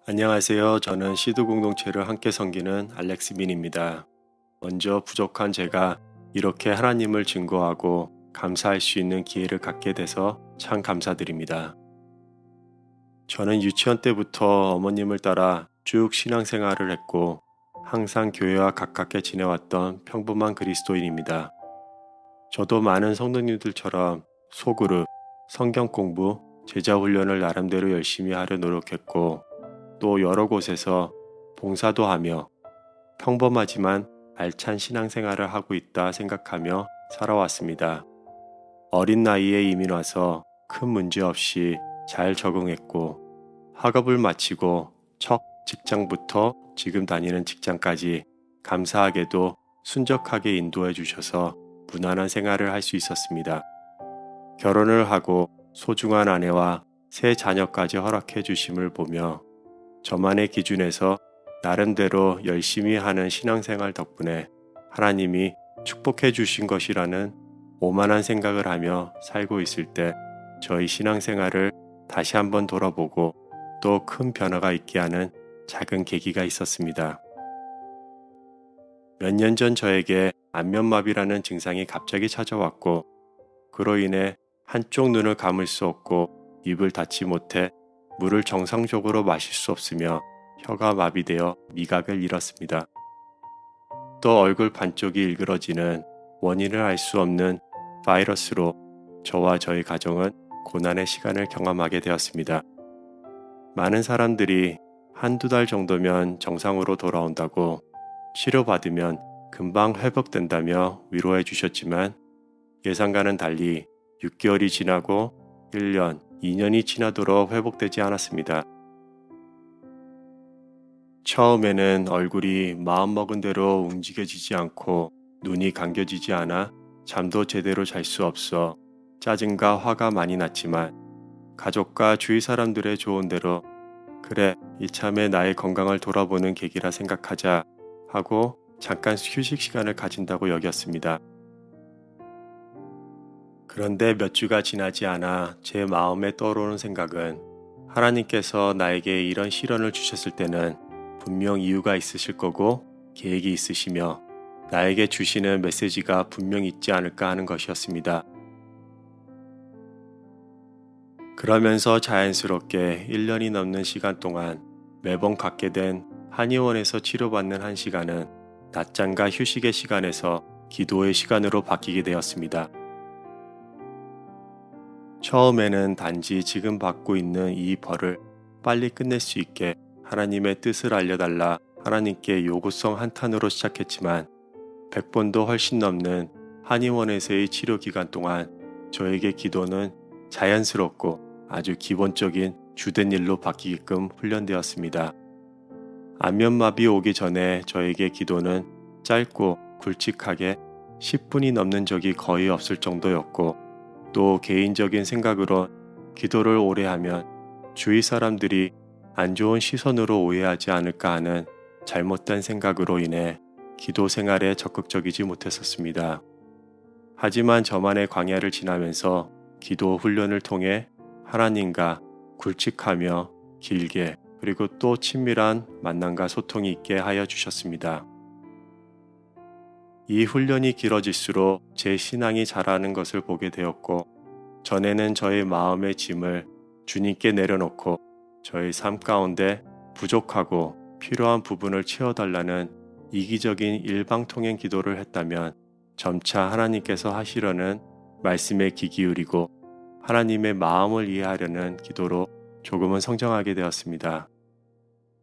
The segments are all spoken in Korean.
안녕하세요. 저는 시드 공동체를 함께 섬기는 알렉스 민입니다. 먼저 부족한 제가 이렇게 하나님을 증거하고 감사할 수 있는 기회를 갖게 돼서 참 감사드립니다. 저는 유치원 때부터 어머님을 따라 쭉 신앙생활을 했고 항상 교회와 가깝게 지내왔던 평범한 그리스도인입니다. 저도 많은 성도님들처럼 소그룹, 성경 공부, 제자 훈련을 나름대로 열심히 하려 노력했고 또 여러 곳에서 봉사도 하며 평범하지만 알찬 신앙생활을 하고 있다 생각하며 살아왔습니다. 어린 나이에 이민 와서 큰 문제 없이 잘 적응했고 학업을 마치고 첫 직장부터 지금 다니는 직장까지 감사하게도 순적하게 인도해 주셔서 무난한 생활을 할 수 있었습니다. 결혼을 하고 소중한 아내와 새 자녀까지 허락해 주심을 보며 저만의 기준에서 나름대로 열심히 하는 신앙생활 덕분에 하나님이 축복해 주신 것이라는 오만한 생각을 하며 살고 있을 때 저희 신앙생활을 다시 한번 돌아보고 또 큰 변화가 있게 하는 작은 계기가 있었습니다. 몇 년 전 저에게 안면마비라는 증상이 갑자기 찾아왔고 그로 인해 한쪽 눈을 감을 수 없고 입을 닫지 못해 물을 정상적으로 마실 수 없으며 혀가 마비되어 미각을 잃었습니다. 또 얼굴 반쪽이 일그러지는 원인을 알 수 없는 바이러스로 저와 저희 가정은 고난의 시간을 경험하게 되었습니다. 많은 사람들이 한두 달 정도면 정상으로 돌아온다고 치료받으면 금방 회복된다며 위로해 주셨지만 예상과는 달리 6개월이 지나고 1년, 2년이 지나도록 회복되지 않았습니다. 처음에는 얼굴이 마음먹은 대로 움직여지지 않고 눈이 감겨지지 않아 잠도 제대로 잘 수 없어 짜증과 화가 많이 났지만 가족과 주위 사람들의 조언대로 그래, 이참에 나의 건강을 돌아보는 계기라 생각하자 하고 잠깐 휴식 시간을 가진다고 여겼습니다. 그런데 몇 주가 지나지 않아 제 마음에 떠오르는 생각은 하나님께서 나에게 이런 시련을 주셨을 때는 분명 이유가 있으실 거고 계획이 있으시며 나에게 주시는 메시지가 분명 있지 않을까 하는 것이었습니다. 그러면서 자연스럽게 1년이 넘는 시간 동안 매번 갖게 된 한의원에서 치료받는 한 시간은 낮잠과 휴식의 시간에서 기도의 시간으로 바뀌게 되었습니다. 처음에는 단지 지금 받고 있는 이 벌을 빨리 끝낼 수 있게 하나님의 뜻을 알려달라 하나님께 요구성 한탄으로 시작했지만 100번도 훨씬 넘는 한의원에서의 치료 기간 동안 저에게 기도는 자연스럽고 아주 기본적인 주된 일로 바뀌게끔 훈련되었습니다. 안면마비 오기 전에 저에게 기도는 짧고 굵직하게 10분이 넘는 적이 거의 없을 정도였고 또 개인적인 생각으로 기도를 오래 하면 주위 사람들이 안 좋은 시선으로 오해하지 않을까 하는 잘못된 생각으로 인해 기도 생활에 적극적이지 못했었습니다. 하지만 저만의 광야를 지나면서 기도 훈련을 통해 하나님과 굵직하며 길게 그리고 또 친밀한 만남과 소통이 있게 하여 주셨습니다. 이 훈련이 길어질수록 제 신앙이 자라는 것을 보게 되었고 전에는 저의 마음의 짐을 주님께 내려놓고 저의 삶 가운데 부족하고 필요한 부분을 채워달라는 이기적인 일방통행 기도를 했다면 점차 하나님께서 하시려는 말씀에 귀 기울이고 하나님의 마음을 이해하려는 기도로 조금은 성장하게 되었습니다.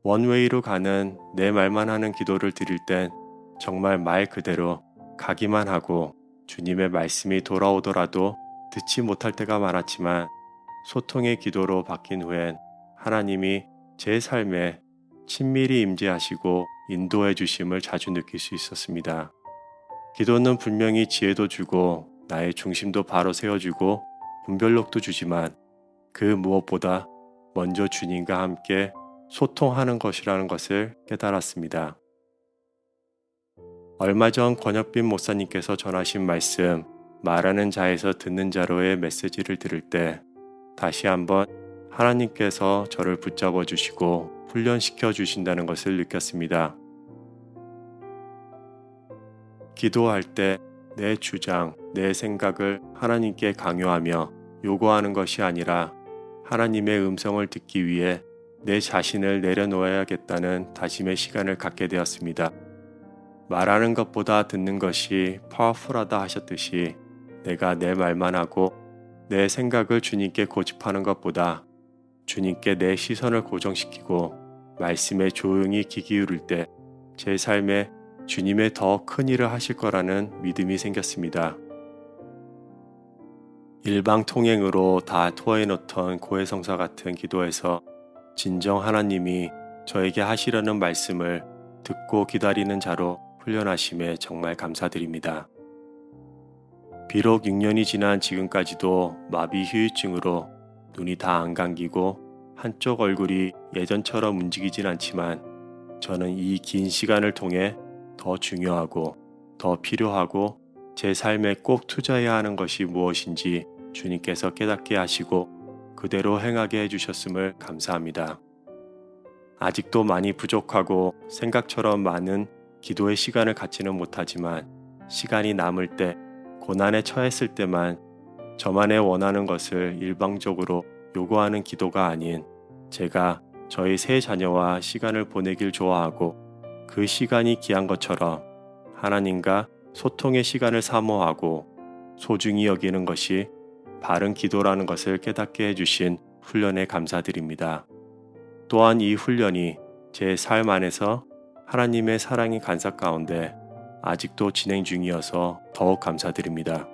원웨이로 가는 내 말만 하는 기도를 드릴 땐 정말 말 그대로 가기만 하고 주님의 말씀이 돌아오더라도 듣지 못할 때가 많았지만 소통의 기도로 바뀐 후엔 하나님이 제 삶에 친밀히 임재하시고 인도해 주심을 자주 느낄 수 있었습니다. 기도는 분명히 지혜도 주고 나의 중심도 바로 세워주고 분별력도 주지만 그 무엇보다 먼저 주님과 함께 소통하는 것이라는 것을 깨달았습니다. 얼마 전 권혁빈 목사님께서 전하신 말씀 말하는 자에서 듣는 자로의 메시지를 들을 때 다시 한번 하나님께서 저를 붙잡아 주시고 훈련시켜 주신다는 것을 느꼈습니다. 기도할 때 내 주장, 내 생각을 하나님께 강요하며 요구하는 것이 아니라 하나님의 음성을 듣기 위해 내 자신을 내려놓아야겠다는 다짐의 시간을 갖게 되었습니다. 말하는 것보다 듣는 것이 파워풀하다 하셨듯이 내가 내 말만 하고 내 생각을 주님께 고집하는 것보다 주님께 내 시선을 고정시키고 말씀에 조용히 귀 기울일 때 제 삶에 주님의 더 큰 일을 하실 거라는 믿음이 생겼습니다. 일방통행으로 다 토해놓던 고해성사 같은 기도에서 진정 하나님이 저에게 하시려는 말씀을 듣고 기다리는 자로 훈련하심에 정말 감사드립니다. 비록 6년이 지난 지금까지도 마비 후유증으로 눈이 다 안 감기고 한쪽 얼굴이 예전처럼 움직이진 않지만 저는 이 긴 시간을 통해 더 중요하고 더 필요하고 제 삶에 꼭 투자해야 하는 것이 무엇인지 주님께서 깨닫게 하시고 그대로 행하게 해주셨음을 감사합니다. 아직도 많이 부족하고 생각처럼 많은 기도의 시간을 갖지는 못하지만 시간이 남을 때 고난에 처했을 때만 저만의 원하는 것을 일방적으로 요구하는 기도가 아닌 제가 저희 세 자녀와 시간을 보내길 좋아하고 그 시간이 귀한 것처럼 하나님과 소통의 시간을 사모하고 소중히 여기는 것이 바른 기도라는 것을 깨닫게 해주신 훈련에 감사드립니다. 또한 이 훈련이 제 삶 안에서 하나님의 사랑의 간섭 가운데 아직도 진행 중이어서 더욱 감사드립니다.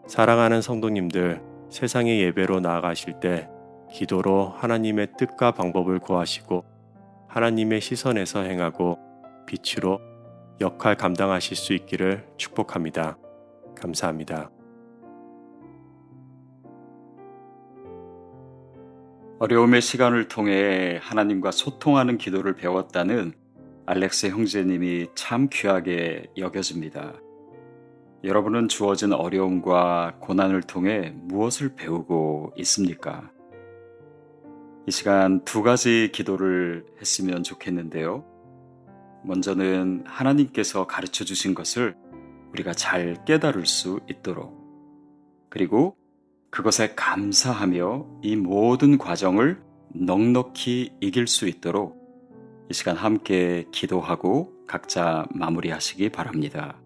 사랑하는 성도님들, 세상의 예배로 나아가실 때 기도로 하나님의 뜻과 방법을 구하시고 하나님의 시선에서 행하고 빛으로 역할 감당하실 수 있기를 축복합니다. 감사합니다. 어려움의 시간을 통해 하나님과 소통하는 기도를 배웠다는 알렉스 형제님이 참 귀하게 여겨집니다. 여러분은 주어진 어려움과 고난을 통해 무엇을 배우고 있습니까? 이 시간 두 가지 기도를 했으면 좋겠는데요. 먼저는 하나님께서 가르쳐 주신 것을 우리가 잘 깨달을 수 있도록, 그리고 그것에 감사하며 이 모든 과정을 넉넉히 이길 수 있도록 이 시간 함께 기도하고 각자 마무리하시기 바랍니다.